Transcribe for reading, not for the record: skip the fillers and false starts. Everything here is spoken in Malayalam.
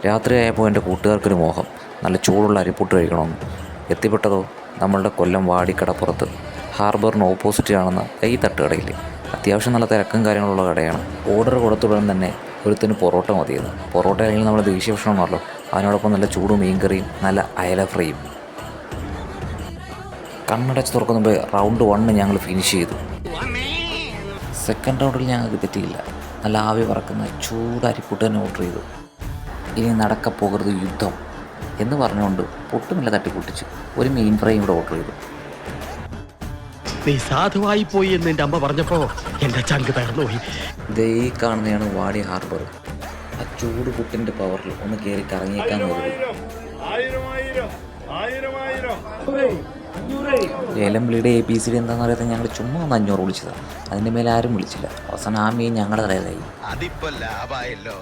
രാത്രിയായപ്പോൾ എൻ്റെ കൂട്ടുകാർക്കൊരു മോഹം നല്ല ചൂടുള്ള അരിപ്പുട്ട് കഴിക്കണമെന്ന്. എത്തിപ്പെട്ടതോ നമ്മളുടെ കൊല്ലം വാടിക്കടപ്പുറത്ത് ഹാർബറിന് ഓപ്പോസിറ്റ് കാണുന്ന ഈ തട്ടുകടയിൽ. അത്യാവശ്യം നല്ല തിരക്കും കാര്യങ്ങളുള്ള കടയാണ്. ഓർഡർ കൊടുത്തുടൻ തന്നെ ഒരുത്തിന് പൊറോട്ട മതിയെന്ന്. പൊറോട്ട അല്ലെങ്കിൽ നമ്മുടെ ദേശീയ ഭക്ഷണമാണല്ലോ. അതിനോടൊപ്പം നല്ല ചൂട് മീൻകറിയും നല്ല അയല ഫ്രൈയും. കണ്ണടച്ച് തുറക്കുന്ന മുമ്പ് റൗണ്ട് 1 ഞങ്ങൾ ഫിനിഷ് ചെയ്തു. സെക്കൻഡ് റൗണ്ടിൽ ഞങ്ങൾക്ക് തെറ്റിയില്ല. നല്ല ആവി പറക്കുന്ന ചൂട് അരിപ്പുട്ട് തന്നെ ഓർഡർ ചെയ്തു. ഇനി നടക്കപ്പോകരുത് യുദ്ധം എന്ന് പറഞ്ഞുകൊണ്ട് പൊട്ടുമില്ല തട്ടിപ്പൊട്ടിച്ച് ഒരു മീൻ ഫ്രൈയും കൂടെ ഓർഡർ ചെയ്തു. നീ സാധുവായി പോയി എന്ന് എൻ്റെ അമ്മ പറഞ്ഞപ്പോ എൻ്റെ ചങ്ക് തകർന്നുപോയി. ഇതേ കാണുന്നതാണ് വാടി ഹാർബർ. ആ ചൂട് പുട്ടിൻ്റെ പവറിൽ ഒന്ന് കയറി കറങ്ങിയേക്കാൻ കരുതി. ഏലംവിളിയുടെ ABCD എന്താണെന്ന് അറിയാതെ ഞങ്ങൾ ചുമ്മാ ഒന്ന് 500 വിളിച്ചതാണ്. അതിൻ്റെ മേലെ ആരും വിളിച്ചില്ല. അവസാനം ആ മീൻ ഞങ്ങളുടെ തലയിലായി. അതിപ്പോ ലാഭായല്ലോ.